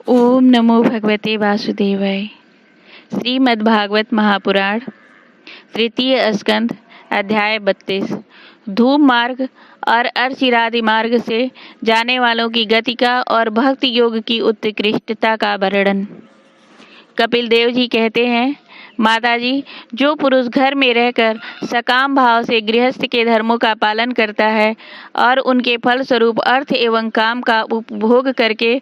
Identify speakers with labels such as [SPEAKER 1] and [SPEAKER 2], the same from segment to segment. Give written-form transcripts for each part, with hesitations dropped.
[SPEAKER 1] ओम नमो भगवते वासुदेवाय। श्रीमद्भागवत महापुराण तृतीय स्कंध अध्याय 32 धूम मार्ग और अर्चिरादि मार्ग से जाने वालों की गतिका और भक्ति योग की उत्कृष्टता का वर्णन। कपिल देव जी कहते हैं, माताजी, जो पुरुष घर में रहकर सकाम भाव से गृहस्थ के धर्मों का पालन करता है और उनके फलस्वरूप अर्थ एवं काम का उपभोग करके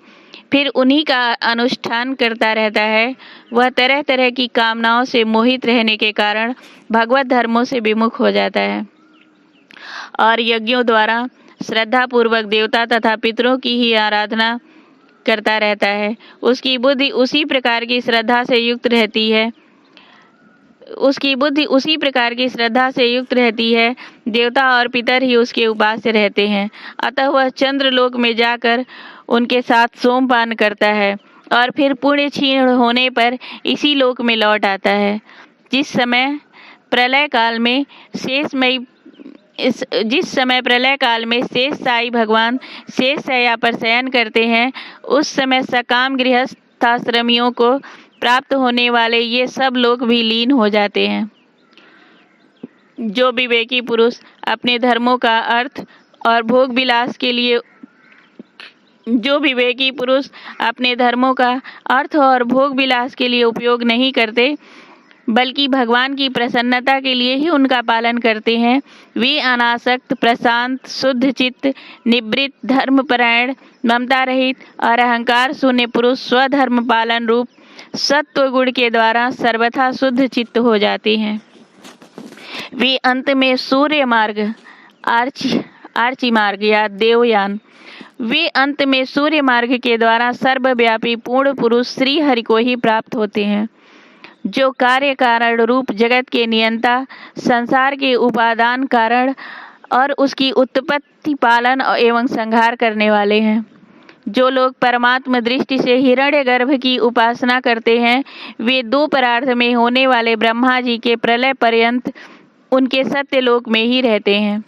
[SPEAKER 1] फिर उन्हीं का अनुष्ठान करता रहता है, वह तरह तरह की कामनाओं से मोहित रहने के कारण भगवत धर्मों से विमुख हो जाता है और यज्ञों द्वारा श्रद्धापूर्वक देवता तथा पितरों की ही आराधना करता रहता है। उसकी बुद्धि उसी प्रकार की श्रद्धा से युक्त रहती है, देवता और पितर ही उसके उपास्य रहते हैं। अतः वह चंद्रलोक में जाकर उनके साथ सोमपान करता है और फिर पुण्य क्षीण होने पर इसी लोक में लौट आता है। जिस समय प्रलय काल में शेष साई भगवान शेष शैया पर शयन करते हैं, उस समय सकाम गृहस्थाश्रमियों को प्राप्त होने वाले ये सब लोग भी लीन हो जाते हैं। जो विवेकी पुरुष अपने धर्मों का अर्थ और भोग विलास के लिए उपयोग नहीं करते, बल्कि भगवान की प्रसन्नता के लिए ही उनका पालन करते हैं, वे अनासक्त, प्रशांत, शुद्ध चित्त, निवृत्त, धर्मपरायण, ममता रहित और अहंकार शून्य पुरुष स्वधर्म पालन रूप सत्व गुण के द्वारा सर्वथा शुद्ध चित्त हो जाते हैं। वे अंत में सूर्य मार्ग, आर्ची मार्ग या देवयान, वे अंत में सूर्य मार्ग के द्वारा सर्वव्यापी पूर्ण पुरुष श्री हरि को ही प्राप्त होते हैं, जो कार्य कारण रूप जगत के नियंता, संसार के उपादान कारण और उसकी उत्पत्ति, पालन एवं संहार करने वाले हैं। जो लोग परमात्म दृष्टि से हिरण्यगर्भ की उपासना करते हैं, वे दो परार्थ में होने वाले ब्रह्मा जी के प्रलय पर्यंत उनके सत्यलोक में ही रहते हैं।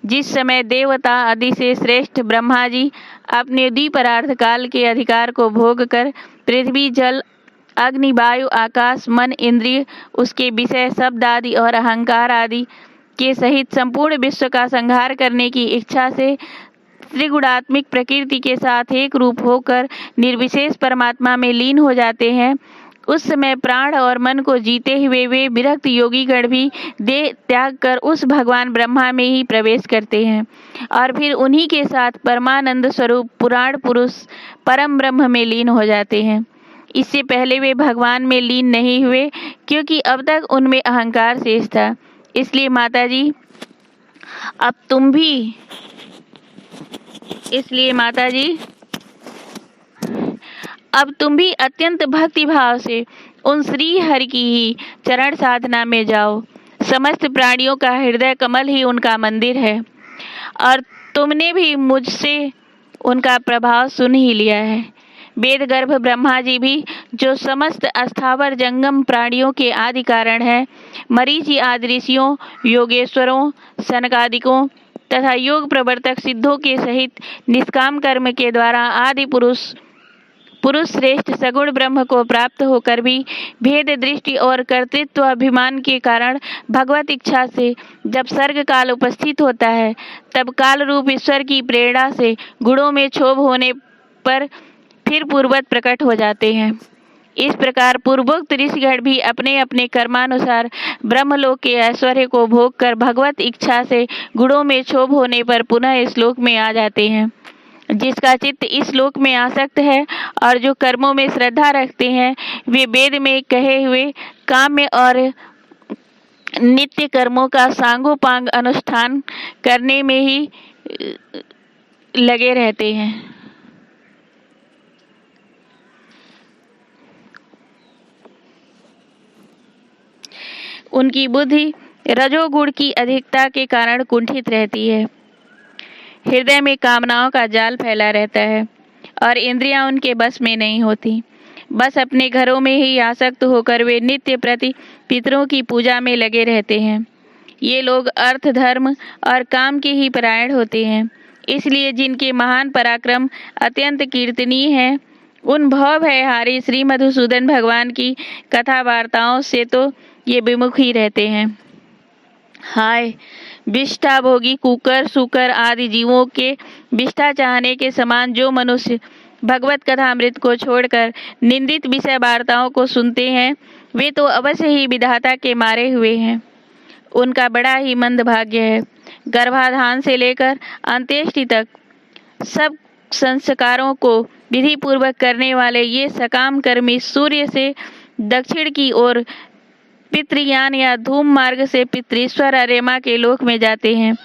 [SPEAKER 1] जिस समय देवता आदि से श्रेष्ठ ब्रह्मा जी अपने द्विपरार्थ काल के अधिकार को भोग कर पृथ्वी, जल, अग्नि, वायु, आकाश, मन, इंद्रिय, उसके विषय, शब्द आदि और अहंकार आदि के सहित संपूर्ण विश्व का संहार करने की इच्छा से त्रिगुणात्मिक प्रकृति के साथ एक रूप होकर निर्विशेष परमात्मा में लीन हो जाते हैं, उस समय प्राण और मन को जीते हुए वे विरक्त योगी गण भी देह त्याग कर उस भगवान ब्रह्मा में ही प्रवेश करते हैं और फिर उन्हीं के साथ परमानंद स्वरूप पुराण पुरुष परम ब्रह्म में लीन हो जाते हैं। इससे पहले वे भगवान में लीन नहीं हुए, क्योंकि अब तक उनमें अहंकार शेष था। इसलिए माताजी, अब तुम भी अत्यंत भक्ति भाव से उन श्री हरि की ही चरण साधना में जाओ। समस्त प्राणियों का हृदय कमल ही उनका मंदिर है और तुमने भी मुझसे उनका प्रभाव सुन ही लिया है। वेद गर्भ ब्रह्मा जी भी, जो समस्त अस्थावर जंगम प्राणियों के आदि कारण है, मरीचि आदि ऋषियों, योगेश्वरों, सनकादिकों तथा योग प्रवर्तक सिद्धों के सहित निष्काम कर्म के द्वारा आदि पुरुष श्रेष्ठ सगुण ब्रह्म को प्राप्त होकर भी भेद दृष्टि और कर्तृत्व अभिमान के कारण भगवत इच्छा से जब सर्ग काल उपस्थित होता है, तब काल रूप ईश्वर की प्रेरणा से गुणों में क्षोभ होने पर फिर पूर्ववत प्रकट हो जाते हैं। इस प्रकार पूर्वोक्त ऋषिगण भी अपने अपने कर्मानुसार ब्रह्मलोक के ऐश्वर्य को भोग कर भगवत इच्छा से गुणों में क्षोभ होने पर पुनः इस लोक में आ जाते हैं। जिसका चित्त इस लोक में आसक्त है और जो कर्मों में श्रद्धा रखते हैं, वे वेद में कहे हुए काम्य और नित्य कर्मों का सांगोपांग अनुष्ठान करने में ही लगे रहते हैं। उनकी बुद्धि रजोगुण की अधिकता के कारण कुंठित रहती है, हृदय में कामनाओं का जाल फैला रहता है और इंद्रियां उनके बस में नहीं होती। बस अपने घरों में ही आसक्त होकर वे नित्य प्रति पितरों की पूजा में लगे रहते हैं। ये लोग अर्थ, धर्म और काम के ही परायण होते हैं। इसलिए जिनके महान पराक्रम अत्यंत कीर्तनीय हैं, उन भव भयहारी श्री मधुसूदन भगवान की कथा वार्ताओं से तो ये विमुख ही रहते हैं। हाय, विष्ठा भोगी कुकर सूकर आदि जीवों के विष्ठा चाहने के समान जो मनुष्य भगवत कथा अमृत को छोड़कर निंदित विषय वार्ताओं को सुनते हैं, वे तो अवश्य ही विधाता के मारे हुए हैं। उनका बड़ा ही मंद भाग्य है। गर्भाधान से लेकर अंत्येष्टि तक सब संस्कारों को विधि पूर्वक करने वाले ये सकाम कर्मी सूर्य से दक्षिण की ओर पितृयान या धूम मार्ग से पितृश्वर अरेमा के लोक में जाते हैं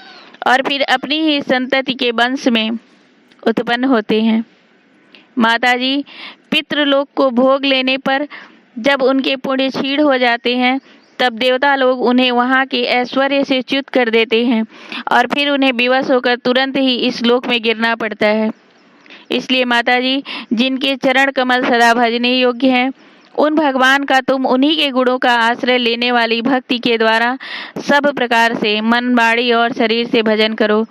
[SPEAKER 1] और फिर अपनी ही संतति के वंश में उत्पन्न होते हैं। माताजी, पितृलोक को भोग लेने पर जब उनके पुण्य क्षीण हो जाते हैं, तब देवता लोग उन्हें वहाँ के ऐश्वर्य से च्युत कर देते हैं और फिर उन्हें विवश होकर तुरंत ही इस लोक में गिरना पड़ता है। इसलिए माताजी, जिनके चरण कमल सदा भजने योग्य हैं, उन भगवान का तुम उन्हीं के गुणों का आश्रय लेने वाली भक्ति के द्वारा सब प्रकार से मन, वाणी और शरीर से भजन करो।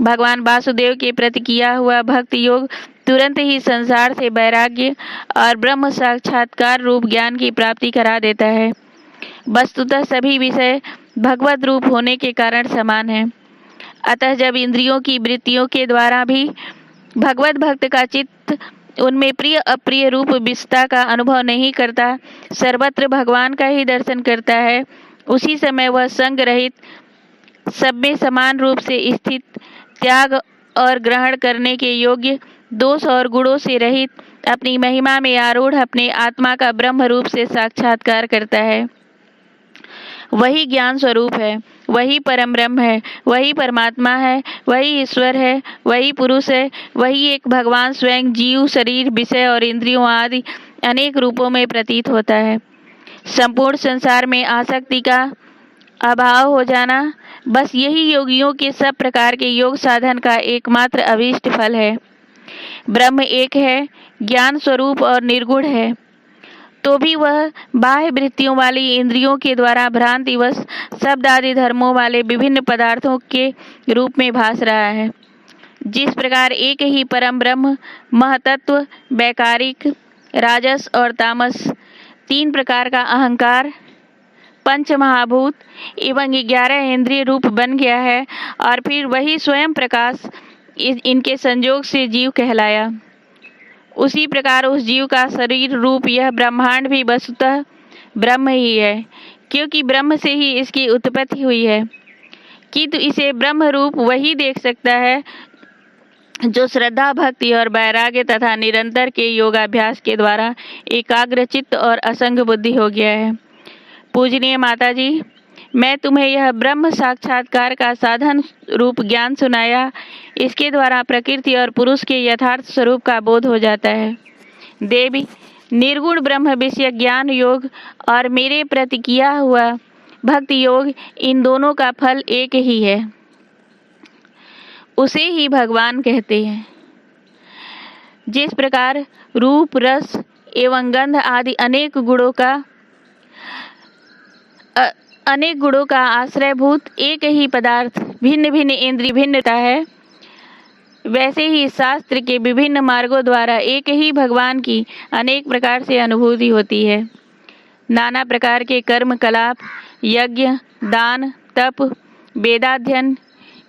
[SPEAKER 1] भगवान वासुदेव के प्रति किया हुआ भक्ति योग तुरंत ही संसार से वैराग्य और ब्रह्म साक्षात्कार रूप ज्ञान की प्राप्ति करा देता है। वस्तुतः सभी विषय भगवत रूप होने के कारण समान हैं। अतः जब इंद्रियों की वृत्तियों के द्वारा भी भगवत भक्त का चित्त उनमें प्रिय अप्रिय रूप विषता का अनुभव नहीं करता, सर्वत्र भगवान का ही दर्शन करता है, उसी समय वह संग रहित, सब में समान रूप से स्थित, त्याग और ग्रहण करने के योग्य, दोष और गुणों से रहित, अपनी महिमा में आरूढ़ अपने आत्मा का ब्रह्म रूप से साक्षात्कार करता है। वही ज्ञान स्वरूप है, वही परम ब्रह्म है, वही परमात्मा है, वही ईश्वर है, वही पुरुष है, वही एक भगवान स्वयं जीव, शरीर, विषय और इंद्रियों आदि अनेक रूपों में प्रतीत होता है। संपूर्ण संसार में आसक्ति का अभाव हो जाना, बस यही योगियों के सब प्रकार के योग साधन का एकमात्र अभीष्ट फल है। ब्रह्म एक है, ज्ञान स्वरूप और निर्गुण है, तो भी वह बाह्य वृत्तियों वाली इंद्रियों के द्वारा भ्रांतिवश शब्द आदि धर्मों वाले विभिन्न पदार्थों के रूप में भास रहा है। जिस प्रकार एक ही परम ब्रह्म महतत्व, वैकारिक, राजस और तामस, तीन प्रकार का अहंकार, पंच महाभूत एवं 11 इंद्रिय रूप बन गया है और फिर वही स्वयं प्रकाश इनके संयोग से जीव कहलाया, उसी प्रकार उस जीव का शरीर रूप यह ब्रह्मांड भी वस्तुतः ब्रह्म ही है, क्योंकि ब्रह्म से ही इसकी उत्पत्ति हुई है। किंतु इसे ब्रह्म रूप वही देख सकता है जो श्रद्धा, भक्ति और वैराग्य तथा निरंतर के योगाभ्यास के द्वारा एकाग्र चित्त और असंग बुद्धि हो गया है। पूजनीय माताजी, मैं तुम्हें यह ब्रह्म साक्षात्कार का साधन रूप ज्ञान सुनाया, इसके द्वारा प्रकृति और पुरुष के यथार्थ स्वरूप का बोध हो जाता है। देवी, निर्गुण ब्रह्म विषय ज्ञान योग और मेरे प्रति किया हुआ भक्ति योग, इन दोनों का फल एक ही है, उसे ही भगवान कहते हैं। जिस प्रकार रूप, रस एवं गंध आदि अनेक गुणों का आश्रयभूत एक ही पदार्थ भिन्न भिन्न इंद्रिय भिन्नता है, वैसे ही शास्त्र के विभिन्न मार्गों द्वारा एक ही भगवान की अनेक प्रकार से अनुभूति होती है। नाना प्रकार के कर्म कलाप, यज्ञ, दान, तप, वेदाध्ययन,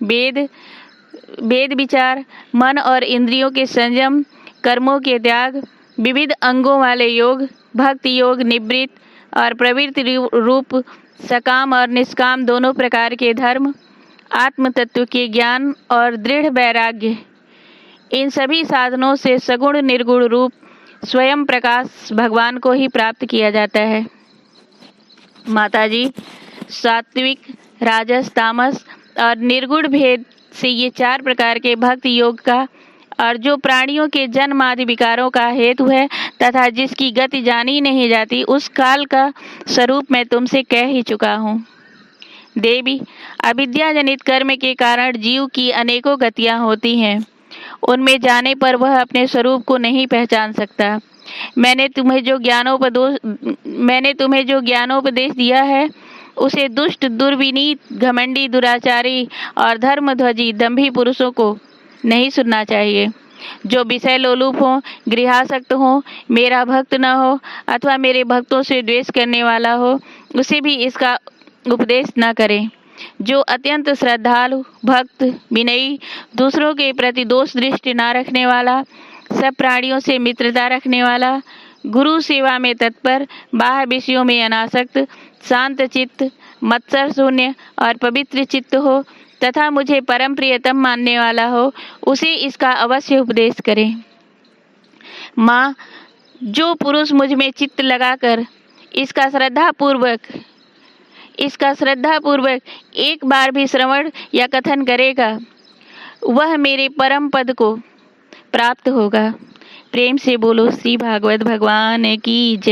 [SPEAKER 1] वेद विचार, मन और इंद्रियों के संयम, कर्मों के त्याग, विविध अंगों वाले योग, भक्ति योग, निवृत्त और प्रवृत्ति रूप सकाम और निष्काम दोनों प्रकार के धर्म, आत्म तत्व के ज्ञान और दृढ़ वैराग्य, इन सभी साधनों से सगुण निर्गुण रूप स्वयं प्रकाश भगवान को ही प्राप्त किया जाता है। माताजी, सात्विक, राजस, तामस और निर्गुण भेद से ये 4 प्रकार के भक्ति योग का और जो प्राणियों के जन्म आदि विकारों का हेतु है तथा जिसकी गति जानी नहीं जाती, उस काल का स्वरूप मैं तुमसे कह ही चुका हूँ। देवी, अविद्या जनित कर्म के कारण जीव की अनेकों गतियाँ होती हैं, उनमें जाने पर वह अपने स्वरूप को नहीं पहचान सकता। मैंने तुम्हें जो ज्ञानोपदेश दिया है, उसे दुष्ट, दुर्विनीत, घमंडी, दुराचारी और धर्मध्वजी दंभी पुरुषों को नहीं सुनना चाहिए। जो विषय लोलुप हो, गृहासक्त हो, मेरा भक्त न हो अथवा मेरे भक्तों से द्वेष करने वाला हो, उसे भी इसका उपदेश न करे। जो अत्यंत श्रद्धालु, भक्त, विनयी, दूसरों के प्रति दोष दृष्टि न रखने वाला, सब प्राणियों से मित्रता रखने वाला, गुरु सेवा में तत्पर, बाह्य विषयों में अनासक्त, शांत चित्त, मत्सर शून्य और पवित्र चित्त हो तथा मुझे परम प्रियतम मानने वाला हो, उसे इसका अवश्य उपदेश करें। माँ, जो पुरुष मुझ में चित्त लगाकर इसका श्रद्धापूर्वक एक बार भी श्रवण या कथन करेगा, वह मेरे परम पद को प्राप्त होगा। प्रेम से बोलो श्री भागवत भगवान की जय।